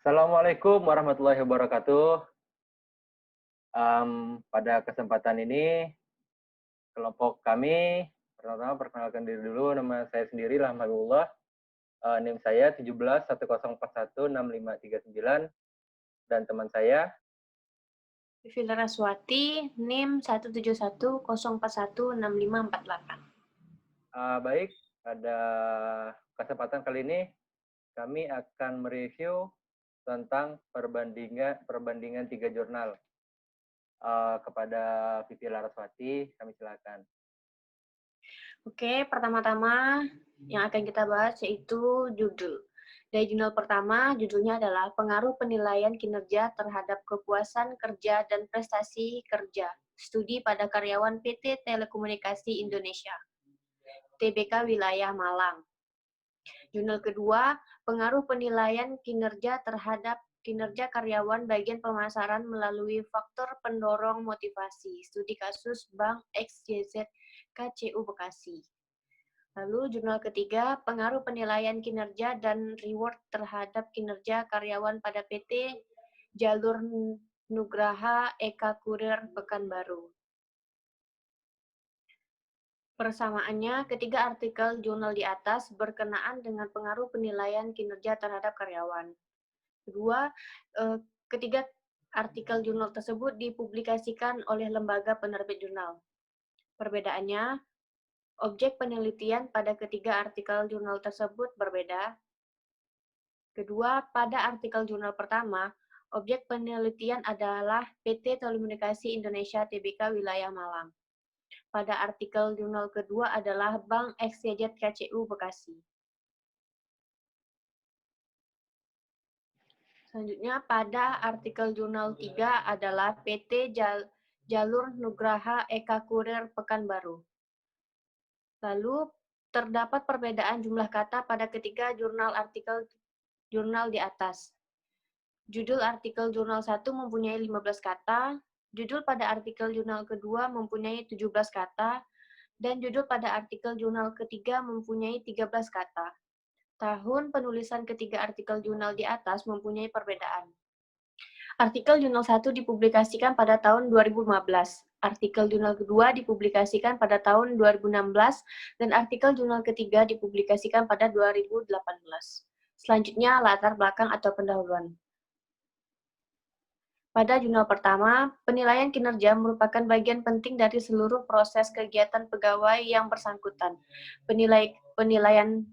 Assalamualaikum warahmatullahi wabarakatuh. Pada kesempatan ini, kelompok kami, pertama perkenalkan diri dulu, nama saya sendiri Rahmatullah, NIM saya 1710416539, dan teman saya, Vivi Laraswati, NIM 17104165488. baik, pada kesempatan kali ini, kami akan mereview tentang perbandingan 3 jurnal. Kepada Vivi Laraswati, kami silakan. Oke, pertama-tama yang akan kita bahas yaitu judul. Dari jurnal pertama, judulnya adalah Pengaruh Penilaian Kinerja Terhadap Kepuasan Kerja dan Prestasi Kerja. Studi pada karyawan PT Telekomunikasi Indonesia. TBK Wilayah Malang. Jurnal kedua, Pengaruh Penilaian Kinerja Terhadap Kinerja Karyawan Bagian Pemasaran Melalui Faktor Pendorong Motivasi. Studi kasus Bank XYZ KCU Bekasi. Lalu jurnal ketiga, Pengaruh Penilaian Kinerja dan Reward Terhadap Kinerja Karyawan pada PT Jalur Nugraha Eka Kurir Pekanbaru. Persamaannya, ketiga artikel jurnal di atas berkenaan dengan pengaruh penilaian kinerja terhadap karyawan. Kedua, ketiga artikel jurnal tersebut dipublikasikan oleh lembaga penerbit jurnal. Perbedaannya, objek penelitian pada ketiga artikel jurnal tersebut berbeda. Kedua, pada artikel jurnal pertama, objek penelitian adalah PT Telekomunikasi Indonesia Tbk Wilayah Malang. Pada artikel jurnal kedua adalah Bank XYZ KCU Bekasi. Selanjutnya, pada artikel jurnal 3 adalah PT Jalur Nugraha Eka Kurir Pekanbaru. Lalu, terdapat perbedaan jumlah kata pada ketiga artikel jurnal di atas. Judul artikel jurnal 1 mempunyai 15 kata, judul pada artikel jurnal kedua mempunyai 17 kata, dan judul pada artikel jurnal ketiga mempunyai 13 kata. Tahun penulisan ketiga artikel jurnal di atas mempunyai perbedaan. Artikel jurnal 1 dipublikasikan pada tahun 2015, artikel jurnal kedua dipublikasikan pada tahun 2016, dan artikel jurnal ketiga dipublikasikan pada 2018. Selanjutnya, latar belakang atau pendahuluan. Pada jurnal pertama, penilaian kinerja merupakan bagian penting dari seluruh proses kegiatan pegawai yang bersangkutan. Penilaian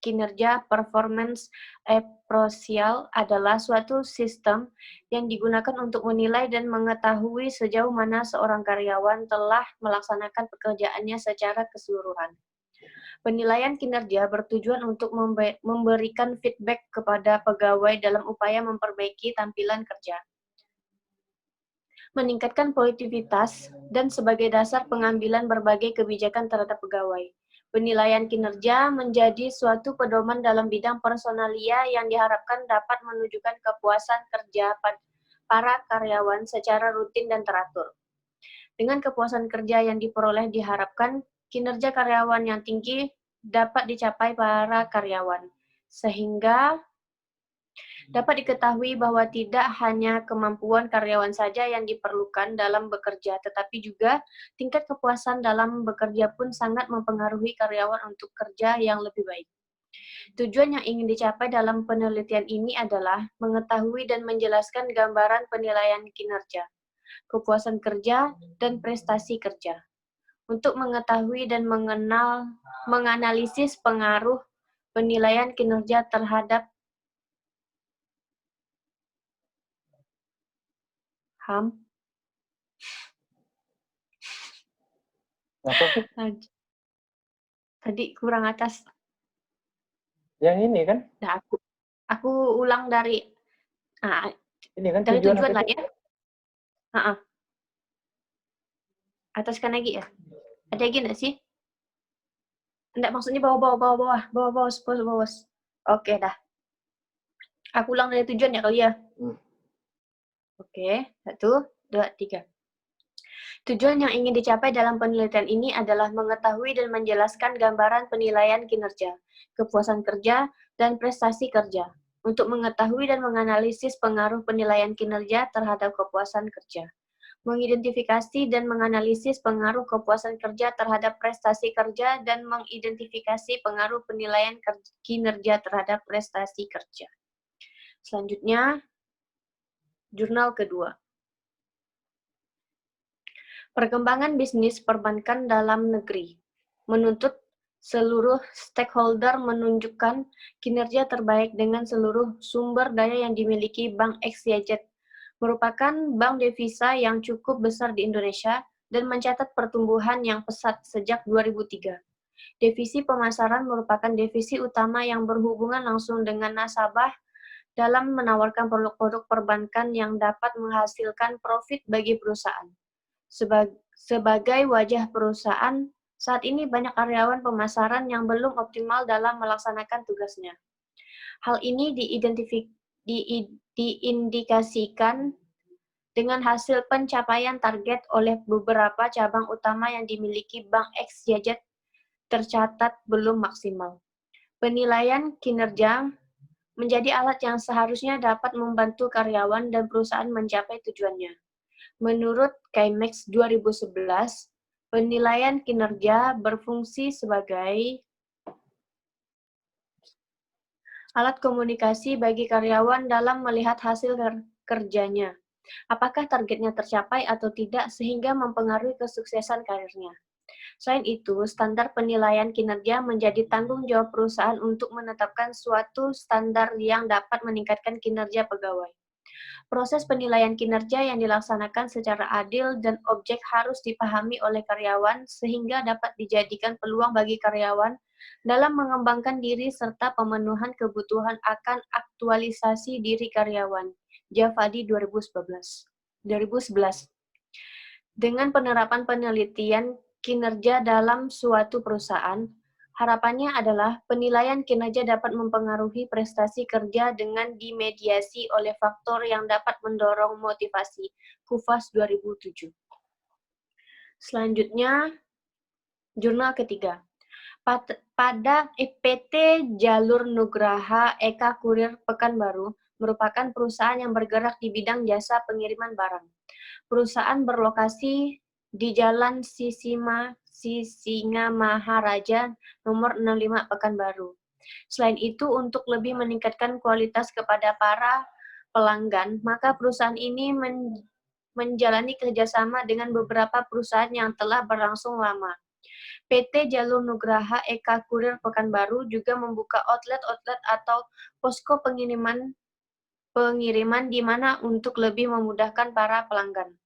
kinerja performance appraisal adalah suatu sistem yang digunakan untuk menilai dan mengetahui sejauh mana seorang karyawan telah melaksanakan pekerjaannya secara keseluruhan. Penilaian kinerja bertujuan untuk memberikan feedback kepada pegawai dalam upaya memperbaiki tampilan kerja, meningkatkan produktivitas, dan sebagai dasar pengambilan berbagai kebijakan terhadap pegawai. Penilaian kinerja menjadi suatu pedoman dalam bidang personalia yang diharapkan dapat menunjukkan kepuasan kerja para karyawan secara rutin dan teratur. Dengan kepuasan kerja yang diperoleh diharapkan kinerja karyawan yang tinggi dapat dicapai para karyawan, sehingga dapat diketahui bahwa tidak hanya kemampuan karyawan saja yang diperlukan dalam bekerja, tetapi juga tingkat kepuasan dalam bekerja pun sangat mempengaruhi karyawan untuk kerja yang lebih baik. Tujuan yang ingin dicapai dalam penelitian ini adalah mengetahui dan menjelaskan gambaran penilaian kinerja, kepuasan kerja, dan prestasi kerja. Untuk mengetahui dan menganalisis pengaruh penilaian kinerja terhadap Tadi kurang atas. Yang ini kan? Nah, aku ulang dari Ini kan dari tujuan lah itu? ya. Ataskan lagi ya. Ada lagi nggak sih? Enggak, maksudnya bawah. Oke, dah. Aku ulang dari tujuan ya kali ya. Oke, 1, 2, 3. Tujuan yang ingin dicapai dalam penelitian ini adalah mengetahui dan menjelaskan gambaran penilaian kinerja, kepuasan kerja, dan prestasi kerja. untuk mengetahui dan menganalisis pengaruh penilaian kinerja terhadap kepuasan kerja. Mengidentifikasi dan menganalisis pengaruh kepuasan kerja terhadap prestasi kerja dan mengidentifikasi pengaruh penilaian kinerja terhadap prestasi kerja. Selanjutnya, jurnal kedua. Perkembangan bisnis perbankan dalam negeri menuntut seluruh stakeholder menunjukkan kinerja terbaik dengan seluruh sumber daya yang dimiliki Bank XYZ, merupakan bank devisa yang cukup besar di Indonesia dan mencatat pertumbuhan yang pesat sejak 2003. Divisi pemasaran merupakan divisi utama yang berhubungan langsung dengan nasabah dalam menawarkan produk-produk perbankan yang dapat menghasilkan profit bagi perusahaan. Sebagai wajah perusahaan, saat ini banyak karyawan pemasaran yang belum optimal dalam melaksanakan tugasnya. Hal ini diindikasikan dengan hasil pencapaian target oleh beberapa cabang utama yang dimiliki Bank XYZ tercatat belum maksimal. Penilaian kinerja menjadi alat yang seharusnya dapat membantu karyawan dan perusahaan mencapai tujuannya. Menurut KMEX 2011, penilaian kinerja berfungsi sebagai alat komunikasi bagi karyawan dalam melihat hasil kerjanya. Apakah targetnya tercapai atau tidak sehingga mempengaruhi kesuksesan karirnya. Selain itu, standar penilaian kinerja menjadi tanggung jawab perusahaan untuk menetapkan suatu standar yang dapat meningkatkan kinerja pegawai. Proses penilaian kinerja yang dilaksanakan secara adil dan objek harus dipahami oleh karyawan sehingga dapat dijadikan peluang bagi karyawan dalam mengembangkan diri serta pemenuhan kebutuhan akan aktualisasi diri karyawan. Javadi 2011. Dengan penerapan penelitian kinerja dalam suatu perusahaan, harapannya adalah penilaian kinerja dapat mempengaruhi prestasi kerja dengan dimediasi oleh faktor yang dapat mendorong motivasi. Kufas 2007. Selanjutnya, jurnal ketiga. Pada PT Jalur Nugraha Eka Kurir Pekanbaru merupakan perusahaan yang bergerak di bidang jasa pengiriman barang. Perusahaan berlokasi di Jalan Sisingamaharaja nomor 65 Pekanbaru. Selain itu, untuk lebih meningkatkan kualitas kepada para pelanggan, maka perusahaan ini menjalani kerjasama dengan beberapa perusahaan yang telah berlangsung lama. PT Jalur Nugraha Eka Kurir Pekanbaru juga membuka outlet-outlet atau posko pengiriman di mana untuk lebih memudahkan para pelanggan.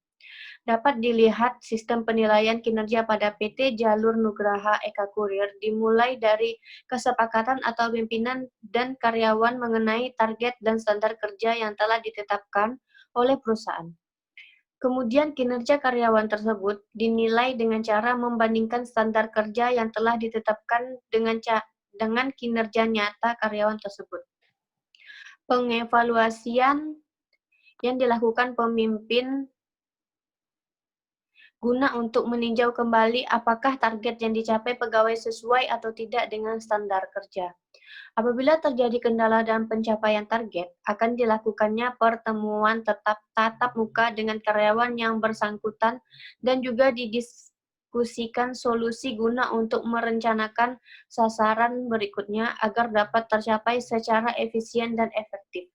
Dapat dilihat sistem penilaian kinerja pada PT Jalur Nugraha Eka Kurir dimulai dari kesepakatan atau pimpinan dan karyawan mengenai target dan standar kerja yang telah ditetapkan oleh perusahaan. Kemudian kinerja karyawan tersebut dinilai dengan cara membandingkan standar kerja yang telah ditetapkan dengan kinerja nyata karyawan tersebut. Pengevaluasian yang dilakukan pemimpin guna untuk meninjau kembali apakah target yang dicapai pegawai sesuai atau tidak dengan standar kerja. Apabila terjadi kendala dalam pencapaian target, akan dilakukannya pertemuan tatap muka dengan karyawan yang bersangkutan dan juga didiskusikan solusi guna untuk merencanakan sasaran berikutnya agar dapat tercapai secara efisien dan efektif.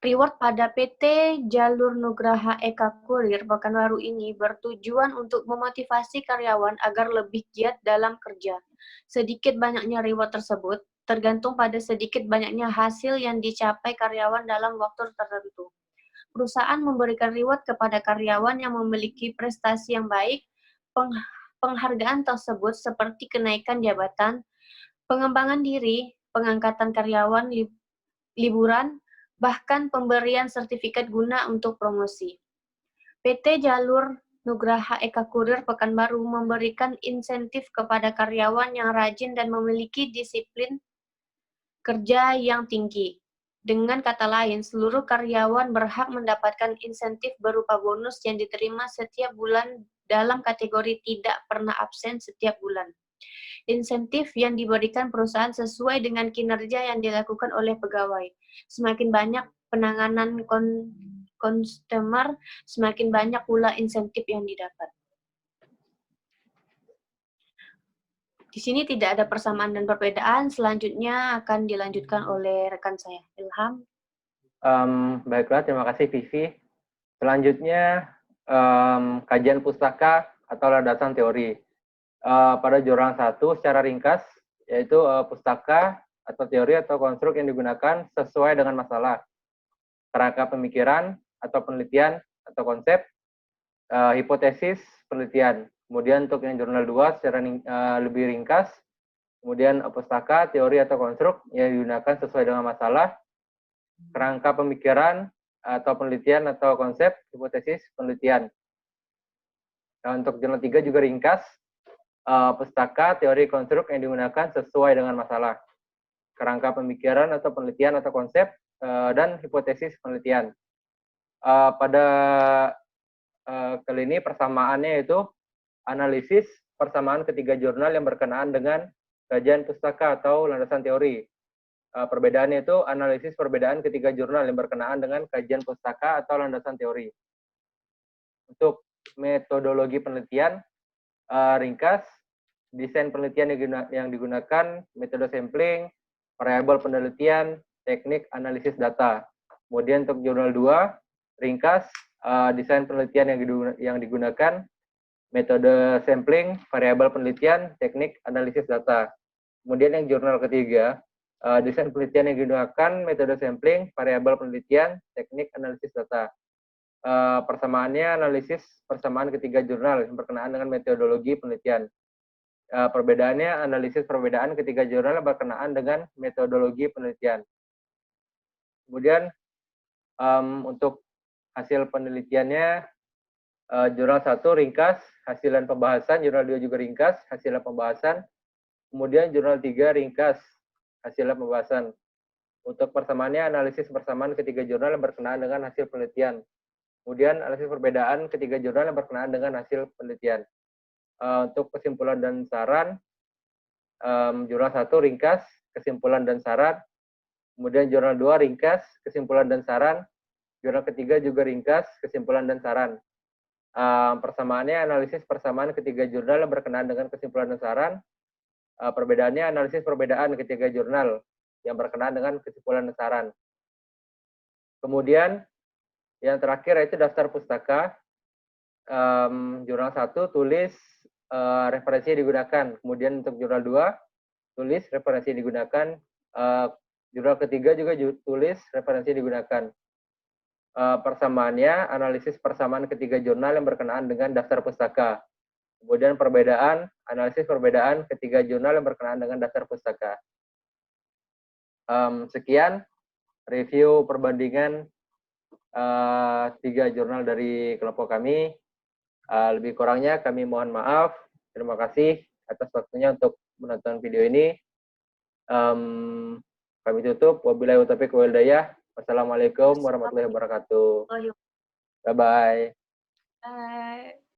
Reward pada PT Jalur Nugraha Eka Kurir Pekanbaru ini bertujuan untuk memotivasi karyawan agar lebih giat dalam kerja. Sedikit banyaknya reward tersebut tergantung pada sedikit banyaknya hasil yang dicapai karyawan dalam waktu tertentu. Perusahaan memberikan reward kepada karyawan yang memiliki prestasi yang baik. Penghargaan tersebut seperti kenaikan jabatan, pengembangan diri, pengangkatan karyawan, liburan, bahkan pemberian sertifikat guna untuk promosi. PT Jalur Nugraha Eka Kurir Pekanbaru memberikan insentif kepada karyawan yang rajin dan memiliki disiplin kerja yang tinggi. Dengan kata lain, seluruh karyawan berhak mendapatkan insentif berupa bonus yang diterima setiap bulan dalam kategori tidak pernah absen setiap bulan. insentif yang diberikan perusahaan sesuai dengan kinerja yang dilakukan oleh pegawai. Semakin banyak penanganan customer, semakin banyak pula insentif yang didapat. Di sini tidak ada persamaan dan perbedaan. Selanjutnya akan dilanjutkan oleh rekan saya, Ilham. Baiklah, terima kasih Vivi. Selanjutnya, kajian pustaka atau landasan teori. Pada jurnal 1 secara ringkas, yaitu pustaka atau teori atau konstruk yang digunakan sesuai dengan masalah, kerangka pemikiran atau penelitian atau konsep, hipotesis penelitian. Kemudian untuk yang jurnal 2 secara lebih ringkas, kemudian pustaka, teori atau konstruk yang digunakan sesuai dengan masalah, kerangka pemikiran atau penelitian atau konsep, hipotesis penelitian. Nah, untuk jurnal 3 juga ringkas, pustaka, teori, konstruk yang digunakan sesuai dengan masalah, kerangka pemikiran atau penelitian atau konsep, dan hipotesis penelitian. Pada kali ini persamaannya itu analisis persamaan ketiga jurnal yang berkenaan dengan kajian pustaka atau landasan teori. Perbedaannya itu analisis perbedaan ketiga jurnal yang berkenaan dengan kajian pustaka atau landasan teori. Untuk metodologi penelitian, ringkas, desain penelitian yang digunakan, metode sampling, variabel penelitian, teknik analisis data. Kemudian untuk jurnal 2, ringkas, desain penelitian yang digunakan, metode sampling, variabel penelitian, teknik analisis data. Kemudian yang jurnal ketiga, desain penelitian yang digunakan, metode sampling, variabel penelitian, teknik analisis data. Persamaannya analisis persamaan ketiga jurnal yang berkenaan dengan metodologi penelitian. Perbedaannya analisis perbedaan ketiga jurnal yang berkenaan dengan metodologi penelitian. Kemudian untuk hasil penelitiannya, jurnal 1 ringkas, hasil dan pembahasan, jurnal 2 juga ringkas, hasil dan pembahasan. Kemudian jurnal 3 ringkas, hasil dan pembahasan. Untuk persamaannya analisis persamaan ketiga jurnal yang berkenaan dengan hasil penelitian. Kemudian analisis perbedaan ketiga jurnal yang berkenaan dengan hasil penelitian. Untuk kesimpulan dan saran, jurnal 1 ringkas, kesimpulan dan saran. Kemudian jurnal 2 ringkas, kesimpulan dan saran. Jurnal ketiga juga ringkas, kesimpulan dan saran. Persamaannya analisis persamaan ketiga jurnal yang berkenaan dengan kesimpulan dan saran. Perbedaannya analisis perbedaan ketiga jurnal yang berkenaan dengan kesimpulan dan saran. Kemudian yang terakhir yaitu daftar pustaka. Jurnal 1 tulis referensi yang digunakan. Kemudian untuk jurnal 2 tulis referensi yang digunakan. Jurnal ketiga juga tulis referensi yang digunakan. Persamaannya analisis persamaan ketiga jurnal yang berkenaan dengan daftar pustaka. Kemudian perbedaan, analisis perbedaan ketiga jurnal yang berkenaan dengan daftar pustaka. Sekian review perbandingan 3 jurnal dari kelompok kami. Lebih kurangnya kami mohon maaf. Terima kasih atas waktunya untuk menonton video ini. Kami tutup. Wabillahi taufiq wal hidayah. Wassalamualaikum warahmatullahi wabarakatuh. Bye-bye. Bye.